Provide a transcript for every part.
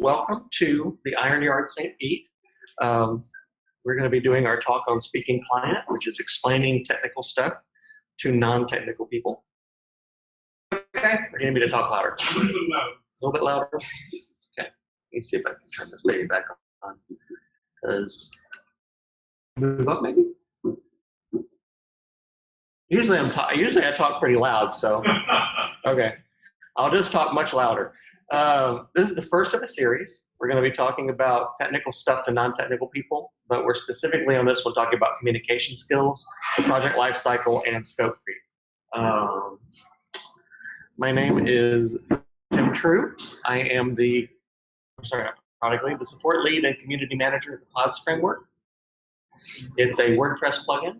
welcome to the Iron Yard St. Pete. We're going to be doing our talk on speaking client, which is explaining technical stuff to non-technical people. Okay, or do you need me to talk louder? A little bit louder. Okay, let me see if I can turn this baby back on. Because move up maybe. Usually I talk pretty loud, so okay. I'll just talk much louder. This is the first of a series. We're going to be talking about technical stuff to non-technical people, but we're specifically on this one talking about communication skills, project lifecycle, and scope creep. My name is Tim True. I am the support lead and community manager of the Pods framework. It's a WordPress plugin.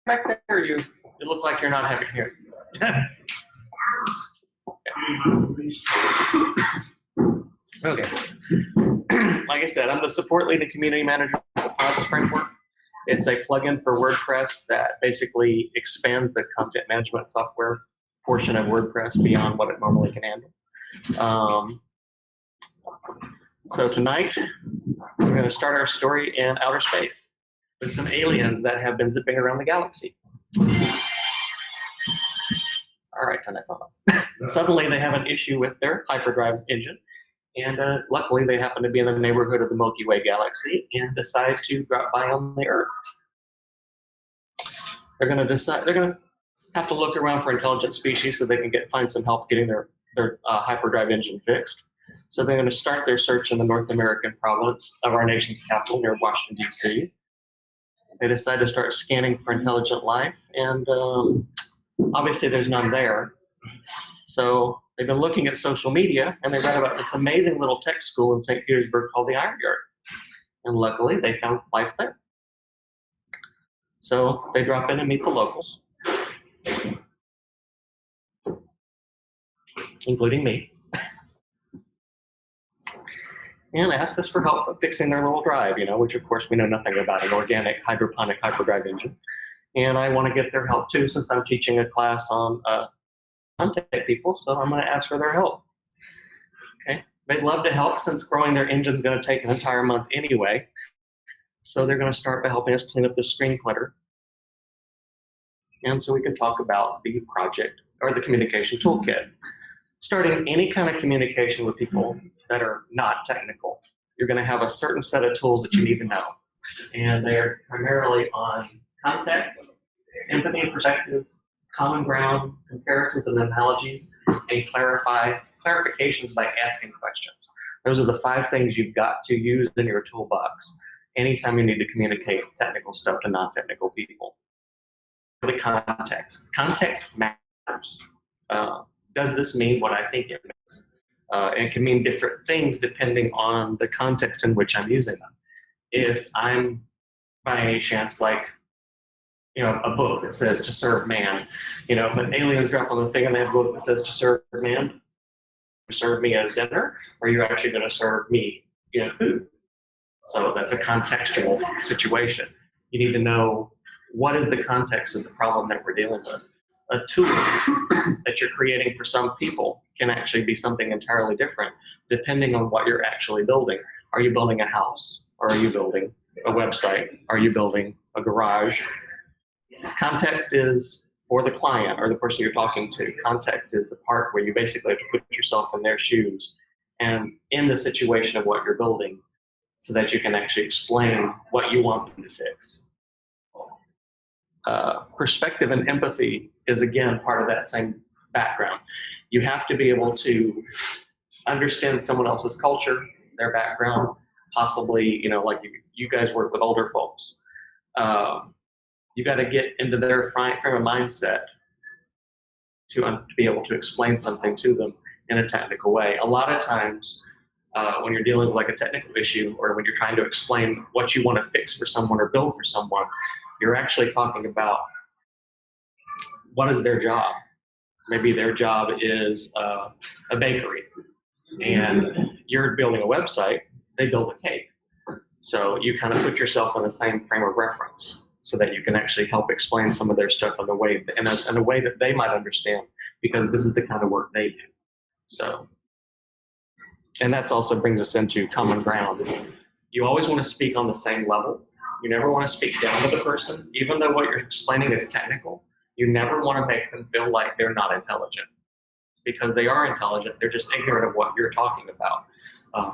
Back there, you look like you're not having here. Okay. Like I said, I'm the support lead and community manager of the Pods framework. It's a plugin for WordPress that basically expands the content management software portion of WordPress beyond what it normally can handle. So tonight, we're going to start our story in outer space with some aliens that have been zipping around the galaxy. All right, turn that phone off. Suddenly, they have an issue with their hyperdrive engine, and luckily, they happen to be in the neighborhood of the Milky Way galaxy and decide to drop by on the Earth. They're going to have to look around for intelligent species so they can find some help getting their hyperdrive engine fixed. So they're going to start their search in the North American province of our nation's capital near Washington, D.C. They decide to start scanning for intelligent life, and obviously there's none there. So they've been looking at social media, and they read about this amazing little tech school in St. Petersburg called the Iron Yard. And luckily, they found life there. So they drop in and meet the locals, including me, and ask us for help fixing their little drive, which of course we know nothing about, an organic hydroponic hyperdrive engine. And I want to get their help too, since I'm teaching a class on non-tech people, so I'm going to ask for their help. Okay, they'd love to help since growing their engine is going to take an entire month anyway. So they're going to start by helping us clean up the screen clutter. And so we can talk about the project or the communication toolkit. Starting any kind of communication with people that are not technical, you're going to have a certain set of tools that you need to know. And they're primarily on context, empathy and perspective, common ground, comparisons and analogies, and clarifications by asking questions. Those are the 5 things you've got to use in your toolbox anytime you need to communicate technical stuff to non-technical people. The context. Context matters. Does this mean what I think it means? And it can mean different things depending on the context in which I'm using them. If I'm, by any chance, like, a book that says to serve man, if an aliens drop on the thing and they have a book that says to serve man, serve me as dinner, or you're actually going to serve me, food. So that's a contextual situation. You need to know what is the context of the problem that we're dealing with. A tool that you're creating for some people can actually be something entirely different depending on what you're actually building. Are you building a house? Or are you building a website? Are you building a garage? Context is for the client or the person you're talking to. Context is the part where you basically have to put yourself in their shoes and in the situation of what you're building so that you can actually explain what you want them to fix. Perspective and empathy is, again, part of that same background. You have to be able to understand someone else's culture, their background, possibly, like you guys work with older folks. You got to get into their frame of mindset to be able to explain something to them in a technical way. A lot of times when you're dealing with like a technical issue or when you're trying to explain what you want to fix for someone or build for someone, you're actually talking about what is their job. Maybe their job is a bakery and you're building a website, they build a cake. So you kind of put yourself in the same frame of reference so that you can actually help explain some of their stuff in a way that they might understand, because this is the kind of work they do. So And that also brings us into common ground. You always want to speak on the same level. You never want to speak down to the person. Even though what you're explaining is technical, you never want to make them feel like they're not intelligent, because they are intelligent. They're just ignorant of what you're talking about.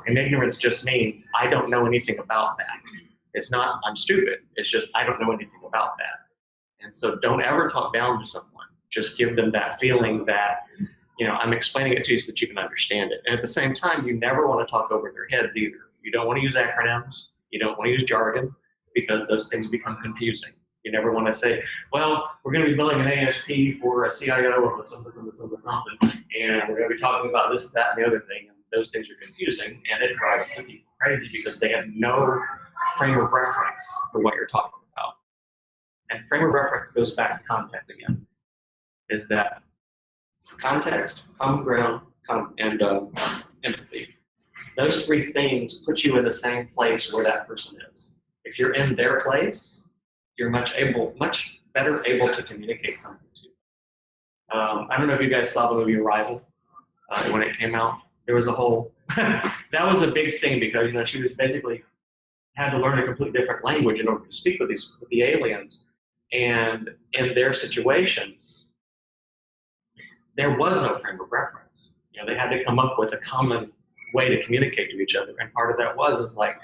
And ignorance just means I don't know anything about that. It's not I'm stupid. It's just I don't know anything about that. And so don't ever talk down to someone. Just give them that feeling that, I'm explaining it to you so that you can understand it. And at the same time, you never want to talk over their heads either. You don't want to use acronyms. You don't want to use jargon, because those things become confusing. You never want to say, well, we're going to be building an ASP for a CIO of something, and we're going to be talking about this, that, and the other thing. And those things are confusing, and it drives the people crazy because they have no frame of reference for what you're talking about. And frame of reference goes back to context again, is that context, common ground, and empathy. Those three things put you in the same place where that person is. If you're in their place, you're much better able to communicate something to them. I don't know if you guys saw the movie Arrival when it came out. There was a whole, that was a big thing because she was basically had to learn a completely different language in order to speak with the aliens. And in their situation, there was no frame of reference. They had to come up with a common way to communicate to each other. And part of that is like,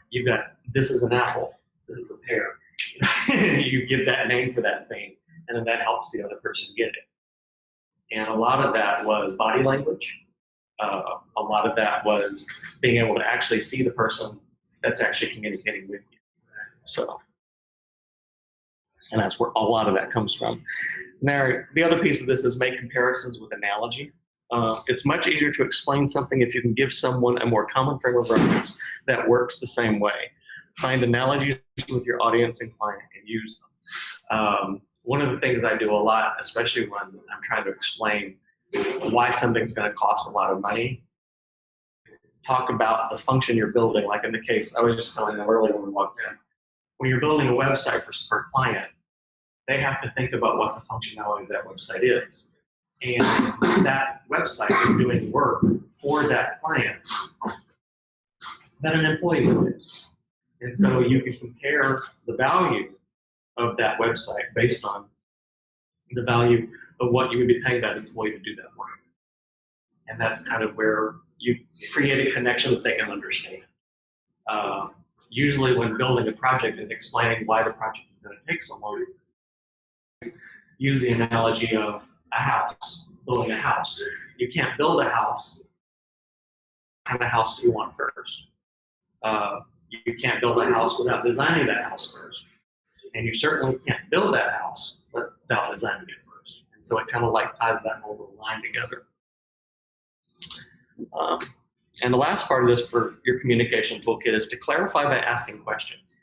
you've got, this is an apple, this is a pear. You give that name for that thing, and then that helps the other person get it. And a lot of that was body language. A lot of that was being able to actually see the person that's actually communicating with you. So, and that's where a lot of that comes from. Now, the other piece of this is make comparisons with analogy. It's much easier to explain something if you can give someone a more common frame of reference that works the same way. Find analogies with your audience and client and use them. One of the things I do a lot, especially when I'm trying to explain why something's going to cost a lot of money, talk about the function you're building. Like in the case, I was just telling them earlier when we walked in, when you're building a website for a client, they have to think about what the functionality of that website is. And that website is doing work for that client that an employee would do. And so you can compare the value of that website based on the value of what you would be paying that employee to do that work. And that's kind of where you create a connection that they can understand. Usually when building a project and explaining why the project is going to take so long, use the analogy of a house, building a house. You can't build a house. What kind of house do you want first? You can't build a house without designing that house first. And you certainly can't build that house without designing it first. And so it kind of like ties that whole little line together. And the last part of this for your communication toolkit is to clarify by asking questions.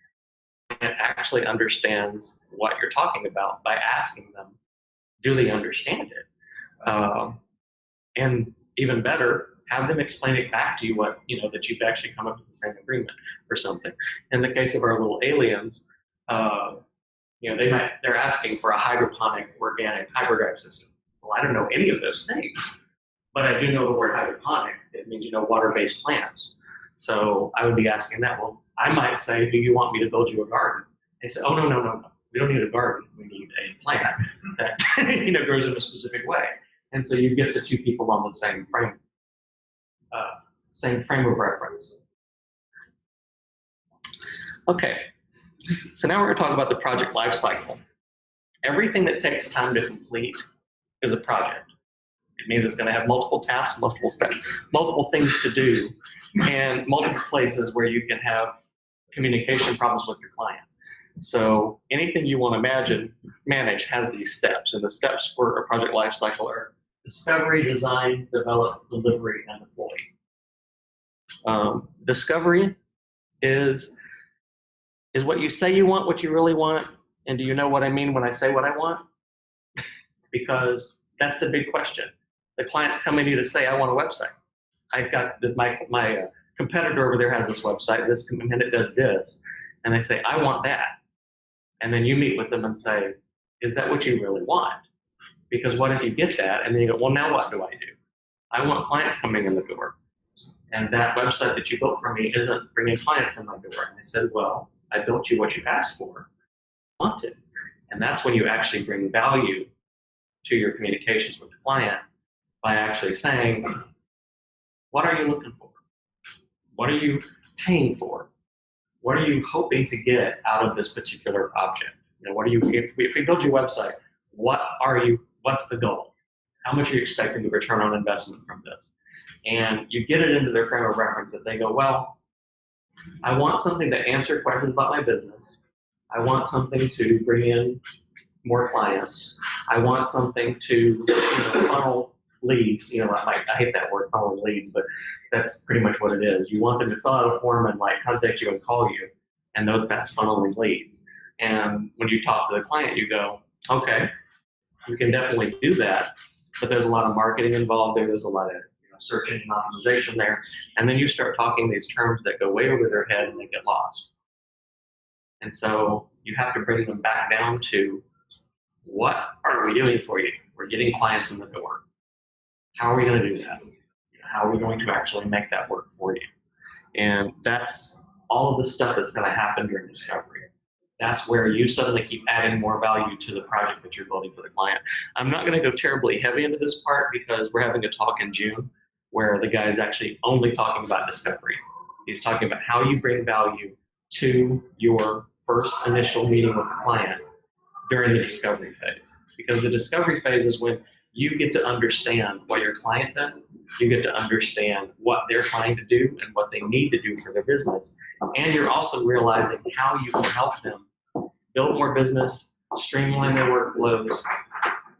And actually understands what you're talking about by asking them, do they understand it? And even better, have them explain it back to you that you've actually come up with the same agreement for something. In the case of our little aliens, they're asking for a hydroponic organic hyperdrive system. Well, I don't know any of those things, but I do know the word hydroponic. It means water-based plants. So I would be asking that. Well, I might say, do you want me to build you a garden? They say, oh, no. We don't need a garden. We need a plant that grows in a specific way. And so you get the two people on the same frame of reference. Okay, so now we're going to talk about the project lifecycle. Everything that takes time to complete is a project. It means it's going to have multiple tasks, multiple steps, multiple things to do, and multiple places where you can have communication problems with your client. So anything you want to manage has these steps, and the steps for a project lifecycle are discovery, design, develop, delivery, and deploy. Discovery is what you say you want, what you really want, and do you know what I mean when I say what I want? Because that's the big question. The client's coming to you to say, I want a website. I've got this, my competitor over there has this website, and it does this. And they say, I want that. And then you meet with them and say, is that what you really want? Because what if you get that, and then you go, well, now what do I do? I want clients coming in the door. and that website that you built for me isn't bringing clients in my door. And they said, well, I built you what you asked for, wanted. And that's when you actually bring value to your communications with the client by actually saying, what are you looking for? What are you paying for? What are you hoping to get out of this particular object? You know, what are you, if we build your website, what's the goal? How much are you expecting the return on investment from this? And you get it into their frame of reference that they go, well, I want something to answer questions about my business. I want something to bring in more clients. I want something to funnel leads. I hate that word, funneling leads, but that's pretty much what it is. You want them to fill out a form and contact you and call you, and that's funneling leads. And when you talk to the client, you go, okay, you can definitely do that, but there's a lot of marketing involved there. There's a lot of search engine optimization there. And then you start talking these terms that go way over their head and they get lost. And so you have to bring them back down to, what are we doing for you? We're getting clients in the door. How are we going to do that? How are we going to actually make that work for you? And that's all of the stuff that's going to happen during discovery. That's where you suddenly keep adding more value to the project that you're building for the client. I'm not going to go terribly heavy into this part because we're having a talk in June where the guy is actually only talking about discovery. He's talking about how you bring value to your first initial meeting with the client during the discovery phase. Because the discovery phase is when you get to understand what your client does, you get to understand what they're trying to do and what they need to do for their business. And you're also realizing how you can help them build more business, streamline their workflows,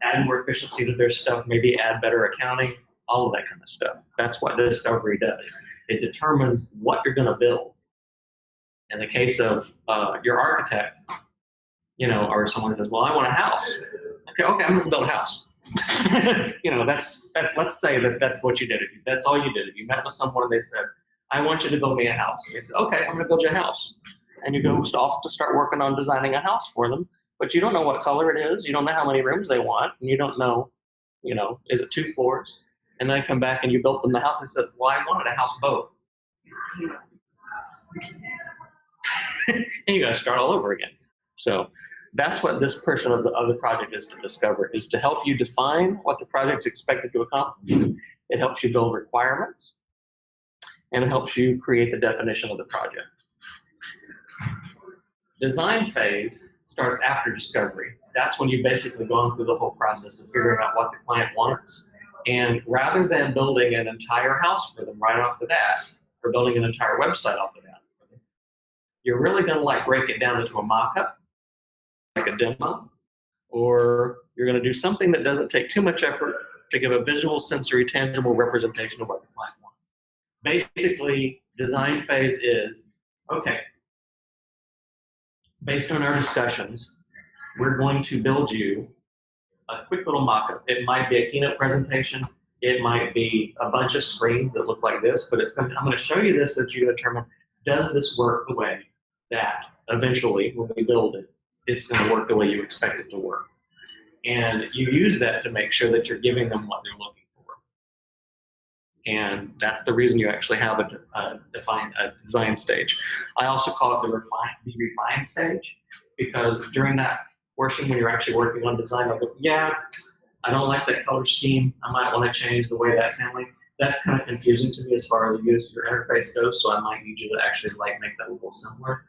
add more efficiency to their stuff, maybe add better accounting, all of that kind of stuff. That's what discovery does. It determines what you're going to build. In the case of your architect, or someone says, well, I want a house. Okay, I'm going to build a house. Let's say that's what you did. If that's all you did. If you met with someone and they said, I want you to build me a house. And they said, okay, I'm going to build you a house. And you go off to start working on designing a house for them, but you don't know what color it is. You don't know how many rooms they want. And you don't know, is it 2 floors? And then come back and you built them the house and said, well, I wanted a house boat. And you got to start all over again. So that's what this portion of the project is to discover, is to help you define what the project's expected to accomplish. It helps you build requirements, and it helps you create the definition of the project. Design phase starts after discovery. That's when you've basically gone through the whole process of figuring out what the client wants. And rather than building an entire house for them right off the bat, or building an entire website off the bat, you're really going to break it down into a mock-up, like a demo, or you're going to do something that doesn't take too much effort to give a visual, sensory, tangible representation of what the client wants. Basically, design phase is, okay, based on our discussions, we're going to build you a quick little mock-up. It might be a keynote presentation. It might be a bunch of screens that look like this, but I'm going to show you this so that you determine, does this work the way that eventually, when we build it, it's going to work the way you expect it to work. And you use that to make sure that you're giving them what they're looking for. And that's the reason you actually have a design stage. I also call it the refine stage, because during that portion when you're actually working on design, I'll go, yeah, I don't like that color scheme. I might want to change the way that's handling. That's kind of confusing to me as far as the user interface goes, so I might need you to actually make that a little simpler.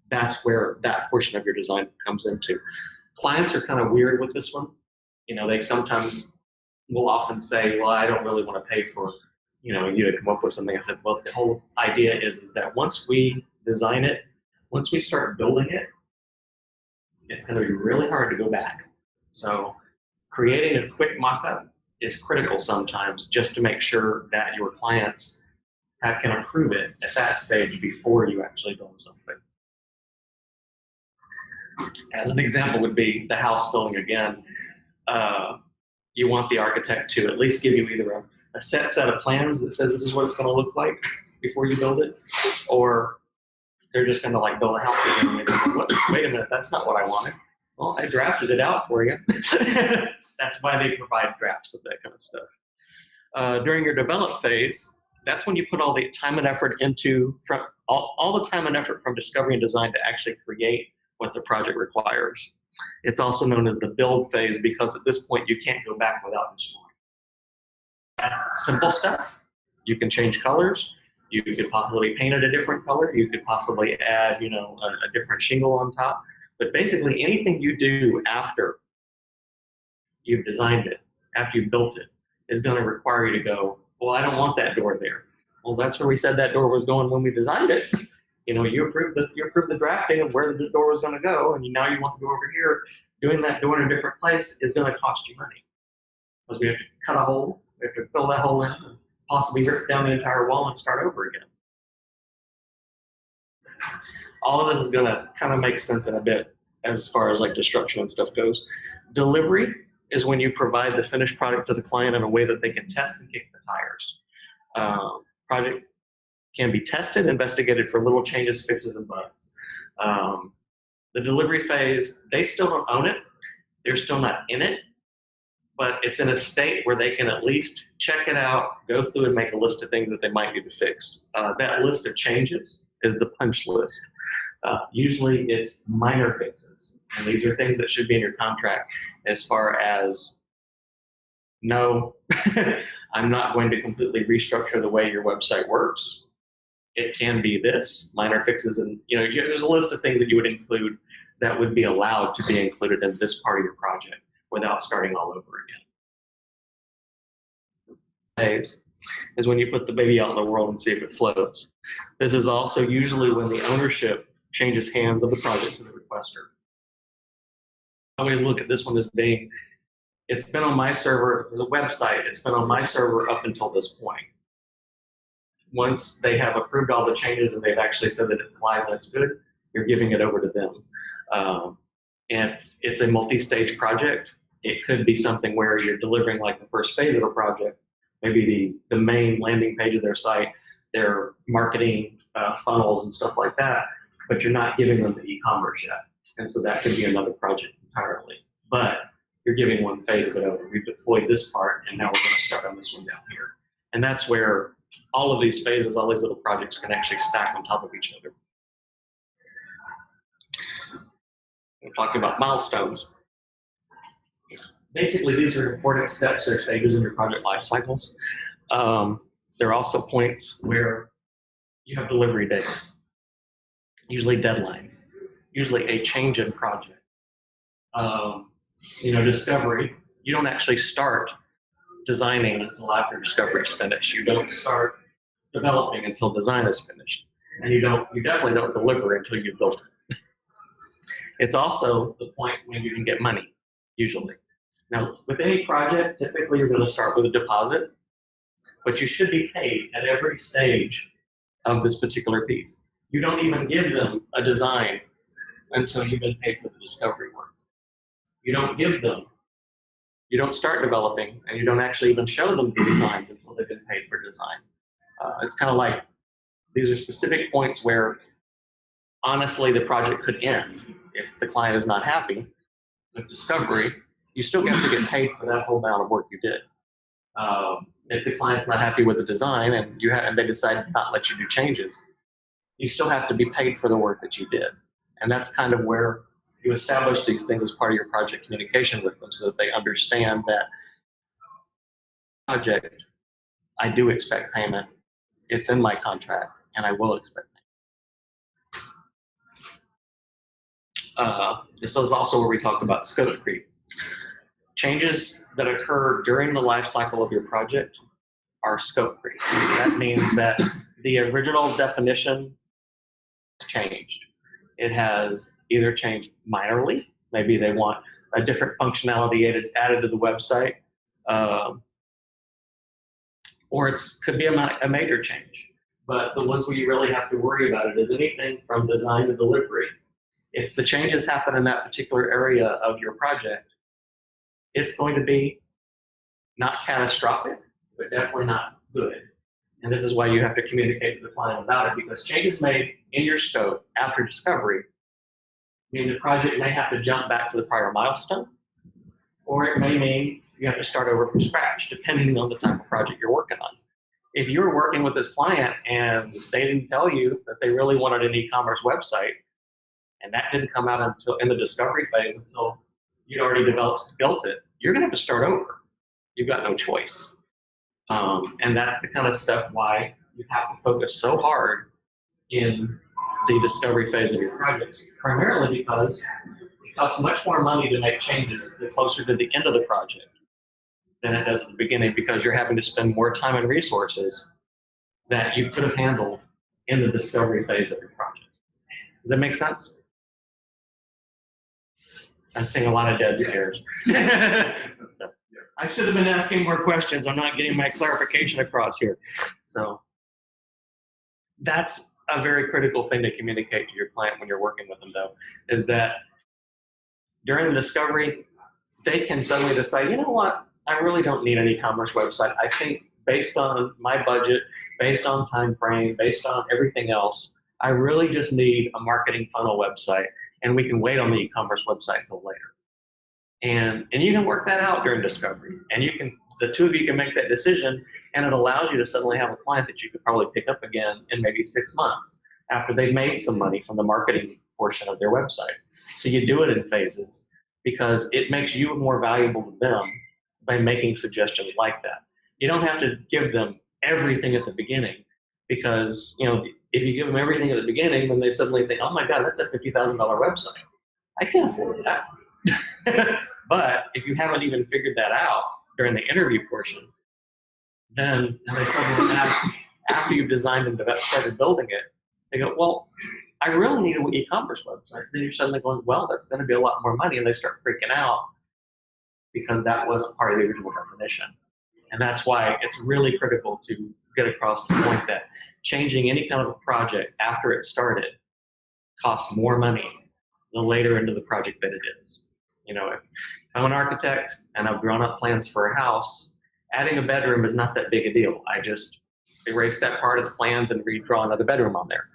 That's where that portion of your design comes into. Clients are kind of weird with this one. They sometimes will often say, well, I don't really want to pay for, you to come up with something. I said, well, the whole idea is that once we design it, once we start building it, it's going to be really hard to go back. So creating a quick mock-up is critical sometimes, just to make sure that your clients can approve it at that stage before you actually build something. As an example would be the house building again. You want the architect to at least give you either a set of plans that says this is what it's going to look like before you build it, or they're just going to build a house again. And go, wait a minute, that's not what I wanted. Well, I drafted it out for you. That's why they provide drafts of that kind of stuff. During your develop phase, that's when you put all the time and effort into, from all the time and effort from discovery and design to actually create what the project requires. It's also known as the build phase because at this point you can't go back without destroying. Simple stuff, you can change colors, you could possibly paint it a different color, you could possibly add, a different shingle on top, but basically anything you do after you've designed it, after you've built it, is going to require you to go, well, I don't want that door there. Well, that's where we said that door was going when we designed it. You approved the drafting of where the door was going to go, and now you want to go over here. Doing that door in a different place is going to cost you money. Because we have to cut a hole, we have to fill that hole in, and possibly rip down the entire wall and start over again. All of this is going to kind of make sense in a bit as far as like destruction and stuff goes. Delivery is when you provide the finished product to the client in a way that they can test and kick the tires. Project can be tested, investigated for little changes, fixes, and bugs. The delivery phase, they still don't own it. They're still not in it, but it's in a state where they can at least check it out, go through and make a list of things that they might need to fix. That list of changes is the punch list. Usually it's minor fixes, and these are things that should be in your contract as far as, no, I'm not going to completely restructure the way your website works. It can be this, minor fixes, and there's a list of things that you would include that would be allowed to be included in this part of your project without starting all over again. Phase is when you put the baby out in the world and see if it floats. This is also usually when the ownership changes hands of the project to the requester. I always look at this one as being, it's been on my server, it's a website, it's been on my server up until this point. Once they have approved all the changes and they've actually said that it's live and it's good, you're giving it over to them. And it's a multi-stage project. It could be something where you're delivering like the first phase of a project, maybe the main landing page of their site, their marketing funnels and stuff like that, but you're not giving them the e-commerce yet. And so that could be another project entirely. But you're giving one phase of it over. We've deployed this part, and now we're going to start on this one down here. And that's where all of these phases, all these little projects can actually stack on top of each other. We're talking about milestones. Basically, these are important steps or stages in your project life cycles. There are also points where you have delivery dates, usually deadlines, usually a change in project. Discovery, you don't actually start designing until after discovery is finished. You don't start developing until design is finished. And you definitely don't deliver until you've built it. It's also the point when you can get money, usually. Now, with any project, typically you're going to start with a deposit, but you should be paid at every stage of this particular piece. You don't even give them a design until you've been paid for the discovery work. You don't start developing, and you don't actually even show them the designs until they've been paid for design. It's kind of like, these are specific points where, honestly, the project could end. If the client is not happy with discovery, you still have to get paid for that whole amount of work you did. If the client's not happy with the design and they decide to not let you do changes, you still have to be paid for the work that you did. And that's kind of where you establish these things as part of your project communication with them so that they understand that project, I do expect payment. It's in my contract, and I will expect payment. This is also where we talk about scope creep. Changes that occur during the life cycle of your project are scope creep. That means that the original definition changed. It has either changed minorly, maybe they want a different functionality added to the website, or it could be a major change. But the ones where you really have to worry about it is anything from design to delivery. If the changes happen in that particular area of your project, it's going to be not catastrophic, but definitely not good. And this is why you have to communicate to the client about it, because changes made in your scope after discovery mean the project may have to jump back to the prior milestone, or it may mean you have to start over from scratch, depending on the type of project you're working on. if you were working with this client and they didn't tell you that they really wanted an e-commerce website, and that didn't come out until in the discovery phase until you'd already built it, you're going to have to start over. You've got no choice. And that's the kind of stuff why you have to focus so hard in the discovery phase of your projects, primarily because it costs much more money to make changes the closer to the end of the project than it does at the beginning, because you're having to spend more time and resources that you could have handled in the discovery phase of your project. Does that make sense? I'm seeing a lot of dead stares. So, I should have been asking more questions. I'm not getting my clarification across here. So that's a very critical thing to communicate to your client when you're working with them, though, is that during the discovery, they can suddenly decide, you know what, I really don't need an e-commerce website. I think based on my budget, based on time frame, based on everything else, I really just need a marketing funnel website, and we can wait on the e-commerce website until later. And you can work that out during discovery, and the two of you can make that decision, and it allows you to suddenly have a client that you could probably pick up again in maybe 6 months after they've made some money from the marketing portion of their website. So you do it in phases because it makes you more valuable to them by making suggestions like that. You don't have to give them everything at the beginning, because if you give them everything at the beginning, then they suddenly think, oh my God, that's a $50,000 website. I can't afford that. But if you haven't even figured that out during the interview portion, then they suddenly ask, after you've designed and started building it, they go, well, I really need an e-commerce website. Then you're suddenly going, well, that's going to be a lot more money. And they start freaking out because that wasn't part of the original definition. And that's why it's really critical to get across the point that changing any kind of a project after it started costs more money the later into the project that it is. If I'm an architect and I've drawn up plans for a house, adding a bedroom is not that big a deal. I just erase that part of the plans and redraw another bedroom on there.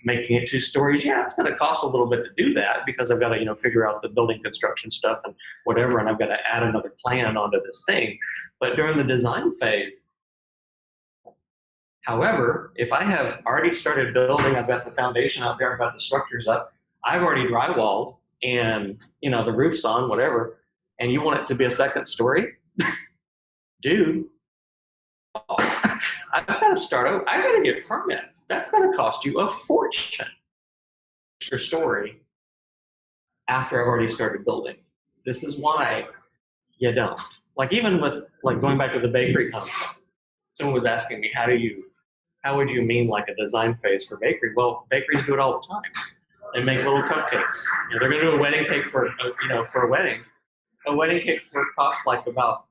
Making it 2 stories, yeah, it's going to cost a little bit to do that because I've got to, figure out the building construction stuff and whatever, and I've got to add another plan onto this thing. But during the design phase, however, if I have already started building, I've got the foundation out there, I've got the structures up, I've already drywalled, and the roof's on, whatever, and you want it to be a second story, dude, I've got to start over. I've got to get permits. That's going to cost you a fortune. Your story after I've already started building. This is why you don't. Like, even with going back to the bakery concept, someone was asking me, how would you mean like a design phase for bakery? Well, bakeries do it all the time. They make little cupcakes. They're going to do a wedding cake for a wedding. A wedding cake costs like about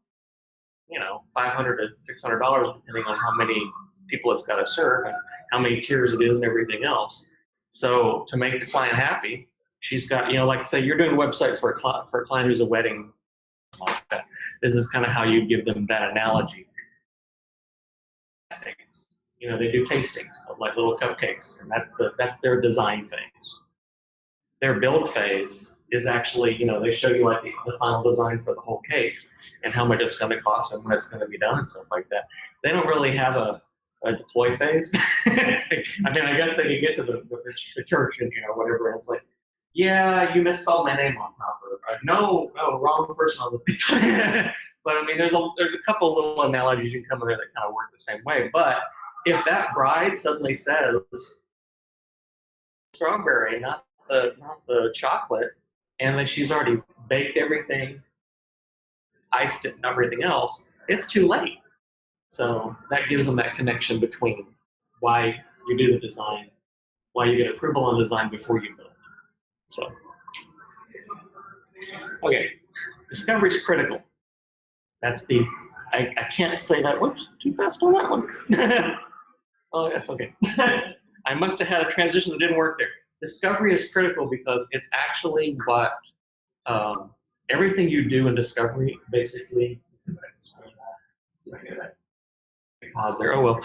$500 to $600, depending on how many people it's got to serve and how many tiers it is and everything else. So to make the client happy, she's got, like say you're doing a website for a client who's a wedding. This is kind of how you give them that analogy. They do tastings of like little cupcakes, and that's their design phase. Their build phase is actually, they show you like the final design for the whole cake and how much it's going to cost and when it's going to be done and stuff like that. They don't really have a deploy phase. I mean, I guess they could get to the church and whatever, and it's like, yeah, you misspelled my name on top of it. No, wrong person on the But I mean, there's a couple little analogies you can come in there that kind of work the same way. But if that bride suddenly says strawberry, not the chocolate, and then she's already baked everything, iced it, and everything else, it's too late. So that gives them that connection between why you do the design, why you get approval on design before you build. So, okay, discovery is critical. That's I can't say that, whoops, too fast on that one. Oh, that's okay. I must have had a transition that didn't work there. Discovery is critical because it's actually what everything you do in discovery basically. Pause there. Oh well.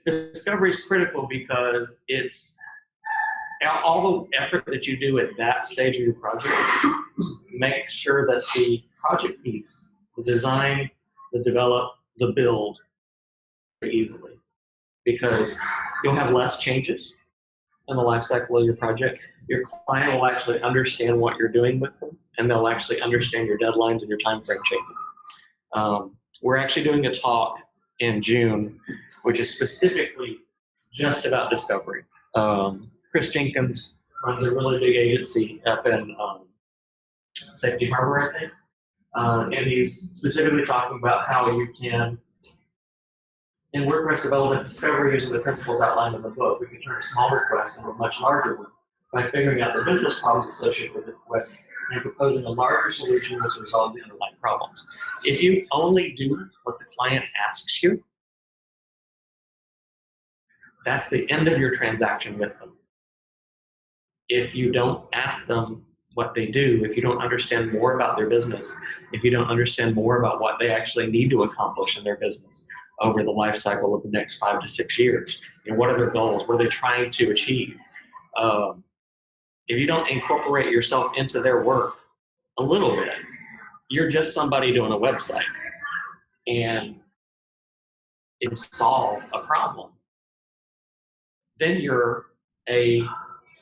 Discovery is critical because it's all the effort that you do at that stage of your project makes sure that the project piece, the design, the develop, the build, easily, because you'll have less changes in the life cycle of your project. Your client will actually understand what you're doing with them, and they'll actually understand your deadlines and your time frame changes. We're actually doing a talk in June, which is specifically just about discovery. Chris Jenkins runs a really big agency up in Safety Harbor, I think. And he's specifically talking about how you can, in WordPress development discovery, using the principles outlined in the book, we can turn a small request into a much larger one by figuring out the business problems associated with the request and proposing a larger solution which resolves the underlying problems. If you only do what the client asks you, that's the end of your transaction with them. If you don't ask them what they do, if you don't understand more about their business, if you don't understand more about what they actually need to accomplish in their business over the life cycle of the next 5 to 6 years, what are their goals? What are they trying to achieve? If you don't incorporate yourself into their work a little bit, you're just somebody doing a website and it solve a problem. Then you're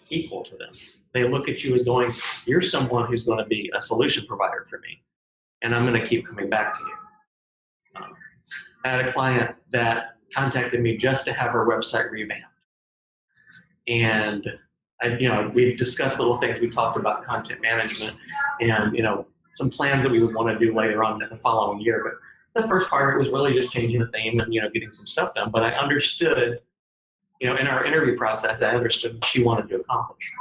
equal to them. They look at you as going, you're someone who's going to be a solution provider for me, and I'm going to keep coming back to you. I had a client that contacted me just to have her website revamped. And we discussed little things. We talked about content management and some plans that we would want to do later on in the following year. But the first part of it was really just changing the theme and getting some stuff done. But I understood, in our interview process, I understood what she wanted to accomplish.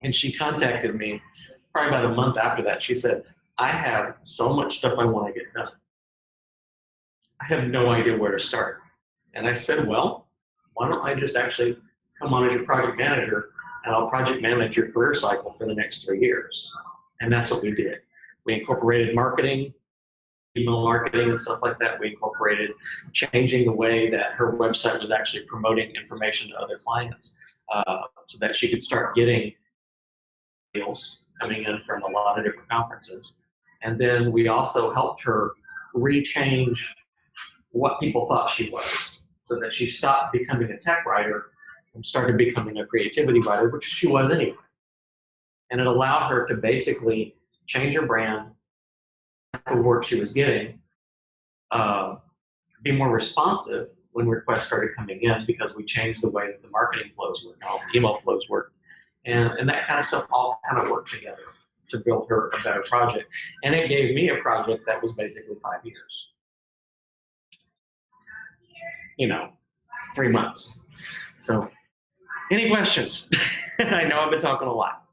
And she contacted me probably about a month after that. She said, I have so much stuff I want to get done. I have no idea where to start. And I said, well, why don't I just actually come on as your project manager, and I'll project manage your career cycle for the next 3 years. And that's what we did. We incorporated marketing, email marketing and stuff like that. We incorporated changing the way that her website was actually promoting information to other clients, so that she could start getting deals coming in from a lot of different conferences. And then we also helped her rechange what people thought she was, so that she stopped becoming a tech writer and started becoming a creativity writer, which she was anyway. And it allowed her to basically change her brand, the work she was getting, be more responsive when requests started coming in, because we changed the way that the marketing flows work, how email flows work. And that kind of stuff all kind of worked together to build her a better project. And it gave me a project that was basically 5 years. 3 months. So, any questions? I know I've been talking a lot.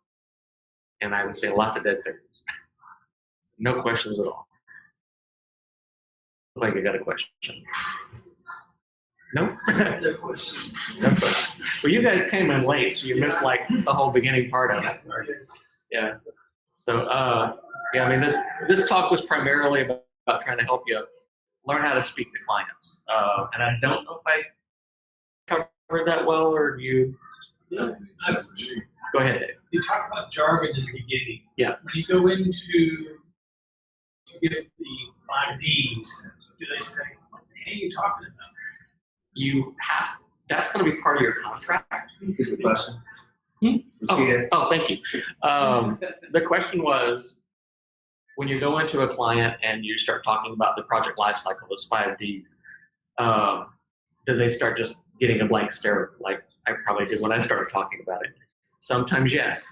And I would say lots of dead faces. No questions at all. Look like I got a question. No? No questions. No questions. Well, you guys came in late, so you missed the whole beginning part of it. Yeah. So, this talk was primarily about trying to help you learn how to speak to clients. And I don't know if I covered that well, or you. Yeah, go ahead, Dave. You talk about jargon in the beginning. Yeah. When you go into, you get the 5 Ds, do they say, what the heck are you talking about? That's going to be part of your contract. Good question. Oh, thank you. The question was, when you go into a client and you start talking about the project lifecycle, those 5 Ds, do they start just getting a blank stare like I probably did when I started talking about it? Sometimes yes.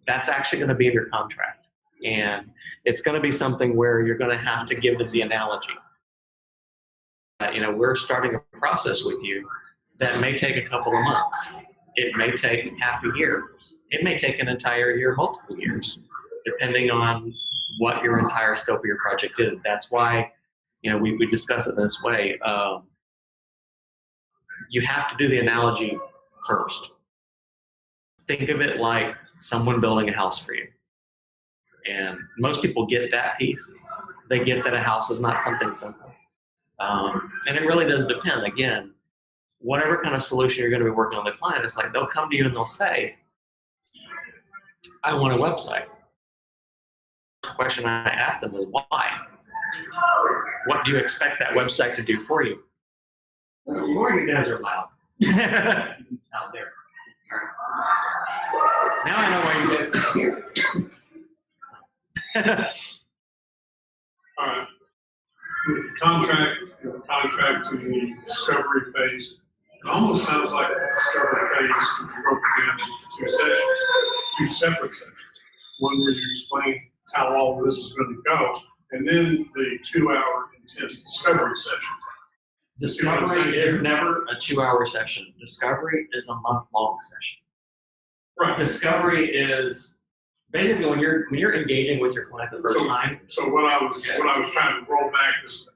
That's actually going to be in your contract. And it's going to be something where you're going to have to give them the analogy. We're starting a process with you that may take a couple of months. It may take half a year. It may take an entire year, multiple years, depending on what your entire scope of your project is. That's why, we discuss it this way. You have to do the analogy first. Think of it like someone building a house for you. And most people get that piece. They get that a house is not something simple. And it really does depend. Again, whatever kind of solution you're going to be working on the client, it's like they'll come to you and they'll say, I want a website. The question I ask them is why? What do you expect that website to do for you? Lord, you guys are loud out there. Now I know why you guys are here. All right. With the contract to the discovery phase, it almost sounds like the discovery phase can be broken down into two sessions, two separate sessions. One where you explain how all this is going to go, and then the 2-hour intense discovery session. Discovery is never a 2-hour session. Discovery is a month-long session. Right. Discovery is basically when you're engaging with your client the first time. So what I was trying to roll back is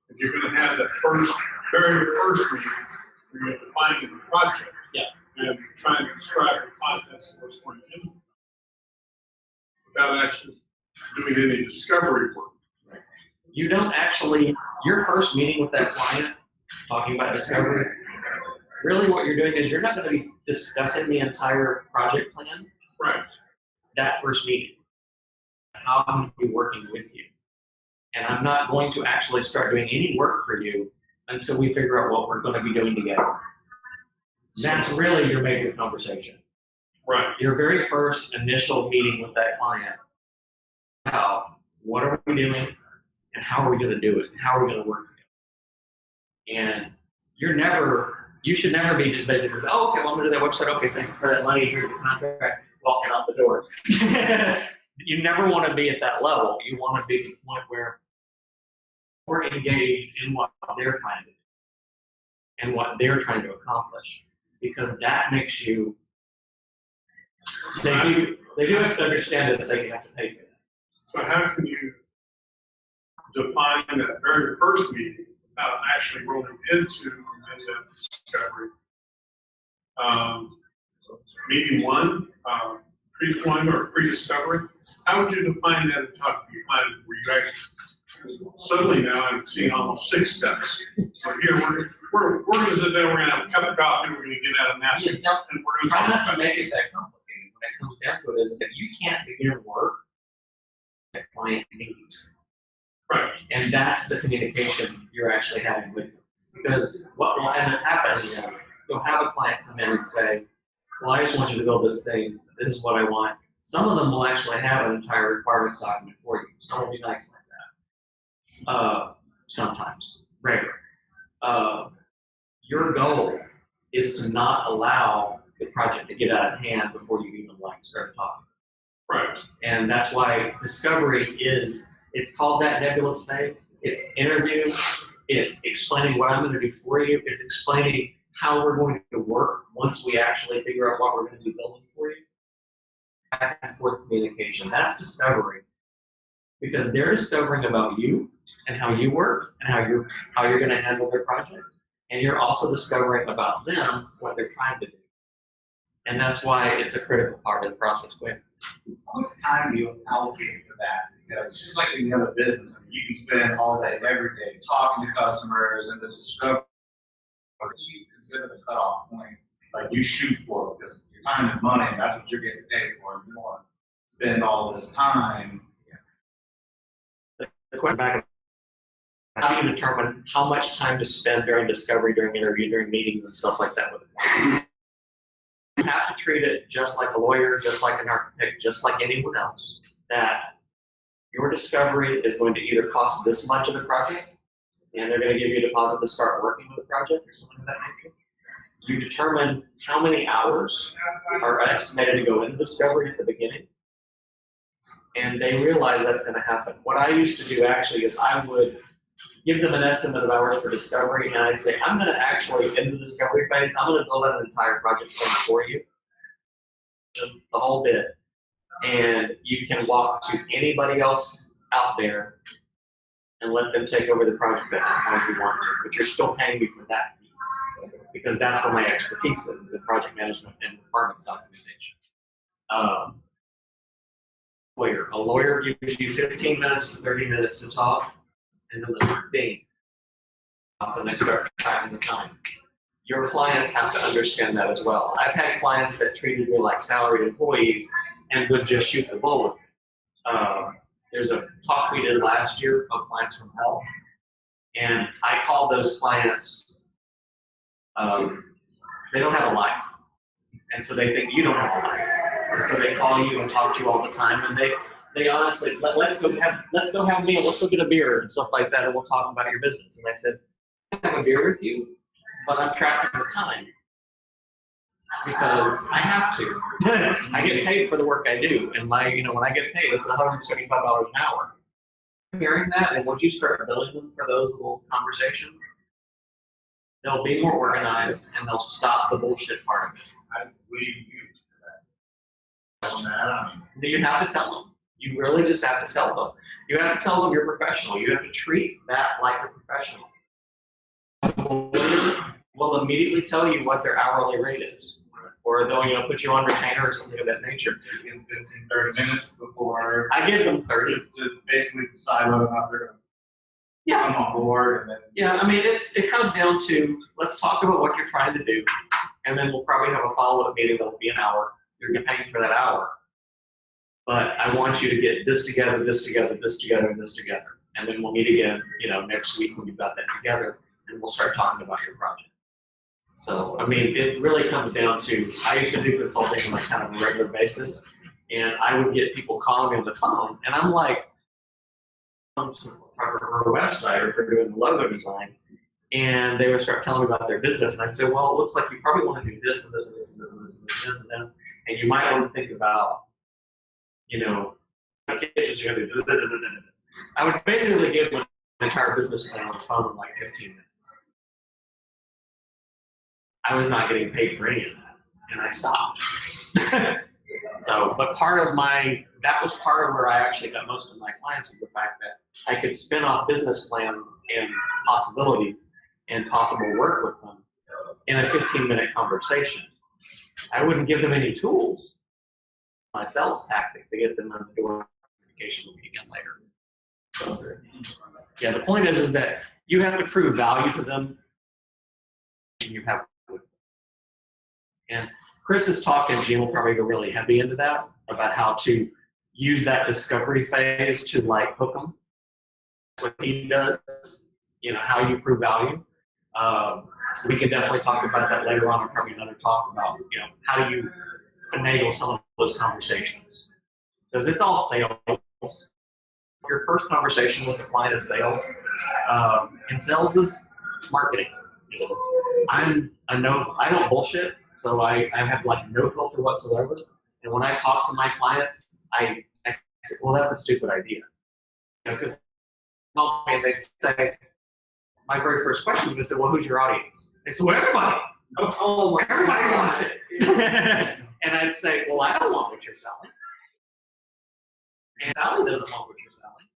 if you're going to have that very first meeting, you're going to define the project. Yeah. And try and describe the contents of what's going in without actually doing any discovery work. You don't actually, your first meeting with that client, talking about discovery, really what you're doing is you're not going to be discussing the entire project plan. Right. That first meeting. How I'm going to be working with you. And I'm not going to actually start doing any work for you until we figure out what we're going to be doing together. That's really your major conversation. Right. Your very first initial meeting with that client. What are we doing? And how are we going to do it? And how are we going to work together? And you should never be just basically, oh, okay, well, I'm going to do that website. Okay, thanks for that money. Here's the contract. Walking out the door. You never want to be at that level. You want to be at the point where we're engaged in what they're trying to do and what they're trying to accomplish, because that makes you. They do have to understand that they have to pay for that. So how can you define that very first meeting without actually rolling into that discovery? Meeting one, pre-deployment or pre-discovery. How would you define that and talk to your client? Where you actually, suddenly now I'm seeing almost 6 steps. So here we're going to sit down, we're going to have a cup of coffee, we're going to get out a napkin, and we're going to Try talk not to about make it that complicated. When it comes down to it, is that you can't begin work that client needs. Right. And that's the communication you're actually having with them. Because what will end up happening is you'll have a client come in and say, well, I just want you to build this thing. This is what I want. Some of them will actually have an entire requirements document for you. Some will be nice like that. Sometimes. Rare. Your goal is to not allow the project to get out of hand before you even start talking. Right. And that's why discovery it's called that nebulous phase. It's interview. It's explaining what I'm going to do for you. It's explaining how we're going to work once we actually figure out what we're going to be building for you. Back and forth communication. That's discovery. Because they're discovering about you and how you work and how you're going to handle their projects. And you're also discovering about them what they're trying to do. And that's why it's a critical part of the process. How much time do you allocate for that? Because it's just like any other business. I mean, you can spend all day, every day, talking to customers and the discovery. What do you consider the cutoff point? Like you shoot for, because your time is money, and that's what you're getting paid for. You don't want to spend all this time. The question back, how do you determine how much time to spend during discovery, during interview, during meetings and stuff like that with a client? You have to treat it just like a lawyer, just like an architect, just like anyone else, that your discovery is going to either cost this much of the project, and they're going to give you a deposit to start working with the project or something of that nature. You determine how many hours are estimated to go into discovery at the beginning, and they realize that's going to happen. What I used to do actually is I would give them an estimate of hours for discovery, and I'd say, I'm going to actually, in the discovery phase, I'm going to build out an entire project plan for you, the whole bit, and you can walk to anybody else out there and let them take over the project at how you want to, but you're still paying me for that piece, because that's where my expertise is in project management and requirements documentation. A lawyer gives you 15 minutes to 30 minutes to talk, and then the thing, and they start tracking the time. Your clients have to understand that as well. I've had clients that treated me like salaried employees and would just shoot the bull with me. there's a talk we did last year of clients from hell, and I call those clients, they don't have a life, and so they think you don't have a life, and so they call you and talk to you all the time, and they honestly, let's go have a meal, let's go get a beer and stuff like that, and we'll talk about your business. And I said, I have a beer with you, but I'm tracking the time because I have to. I get paid for the work I do, and when I get paid, it's $175 an hour. Hearing that, and once you start billing them for those little conversations, they'll be more organized and they'll stop the bullshit part of it. You have to tell them. You really just have to tell them. You have to tell them you're professional. You have to treat that like a professional. Will immediately tell you what their hourly rate is. Or they'll put you on retainer or something of that nature. In 15, 30 minutes before. I give them 30. To basically decide whether or not they're going to come on board. And then Yeah, I mean, it comes down to, let's talk about what you're trying to do, and then we'll probably have a follow-up meeting that'll be an hour. You're going to pay for that hour. But I want you to get this together, this together, this together, and this together. And then we'll meet again, next week when you've got that together, and we'll start talking about your project. So, I mean, it really comes down to, I used to do consulting on like kind of a regular basis, and I would get people calling me on the phone, and I'm like, for her website or for doing the logo design, and they would start telling me about their business, and I'd say, well, it looks like you probably want to do this and this and this and this and this and this and this and this, and you might want to think about, kitchens you're going to do. I would basically give them an entire business plan on the phone in like 15 minutes. I was not getting paid for any of that, and I stopped. So, but that was part of where I actually got most of my clients, was the fact that I could spin off business plans and possibilities and possible work with them in a 15-minute conversation. I wouldn't give them any tools. My sales tactic to get them on the door. Communication will be again later. So, yeah, the point is that you have to prove value to them. You have. And Chris's talk and Jim will probably go really heavy into that, about how to use that discovery phase to like hook them. That's what he does, how you prove value. We can definitely talk about that later on, or probably another talk about, how do you finagle some of those conversations. Because it's all sales. Your first conversation with a client is sales. And sales is marketing. I don't bullshit. So I have like no filter whatsoever. And when I talk to my clients, I say, well, that's a stupid idea. Because they'd say, my very first question was, they said, well, who's your audience? They said, well, everybody. Oh, everybody wants it. And I'd say, well, I don't want what you're selling. And Sally doesn't want what you're selling.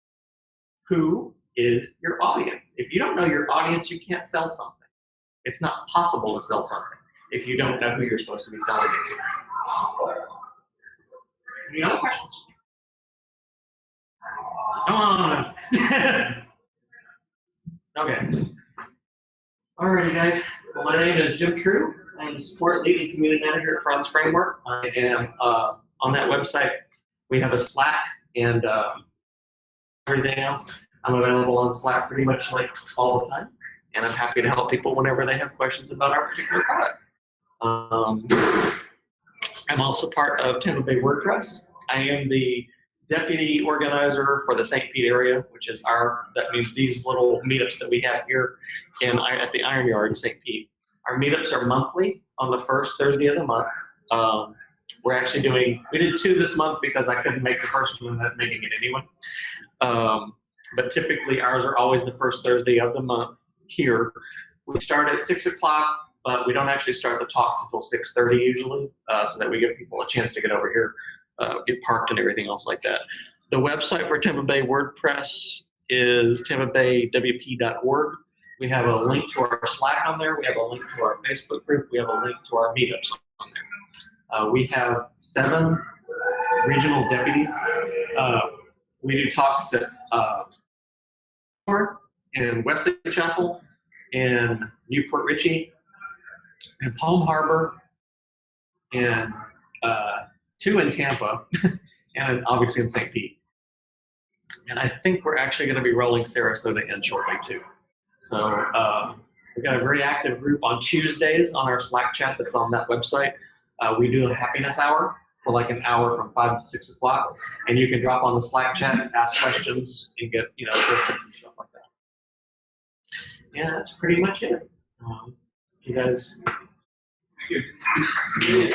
Who is your audience? If you don't know your audience, you can't sell something. It's not possible to sell something if you don't know who you're supposed to be selling it to. Any other questions? Come on. Okay. Alrighty, guys. Well, my name is Jim True. I'm the support lead and community manager at Franz Framework. I am on that website. We have a Slack and everything else. I'm available on Slack pretty much like all the time, and I'm happy to help people whenever they have questions about our particular product. I'm also part of Tampa Bay WordPress. I am the deputy organizer for the St. Pete area, which is that means these little meetups that we have here at the Iron Yard in St. Pete. Our meetups are monthly on the first Thursday of the month. We're actually we did 2 this month because I couldn't make the first one without making it anyway. But typically ours are always the first Thursday of the month here. We start at 6 o'clock, but we don't actually start the talks until 6:30 usually, so that we give people a chance to get over here, get parked and everything else like that. The website for Tampa Bay WordPress is tampabaywp.org. We have a link to our Slack on there. We have a link to our Facebook group. We have a link to our meetups on there. We have 7 regional deputies. We do talks at in Wesley Chapel, in Newport Richey, in Palm Harbor, and 2 in Tampa, and obviously in St. Pete. And I think we're actually going to be rolling Sarasota in shortly too. So we've got a very active group on Tuesdays on our Slack chat that's on that website. We do a happiness hour for like an hour from 5 to 6 o'clock, and you can drop on the Slack chat, ask questions, and get questions and stuff like that. Yeah, that's pretty much it. You guys. Thank you.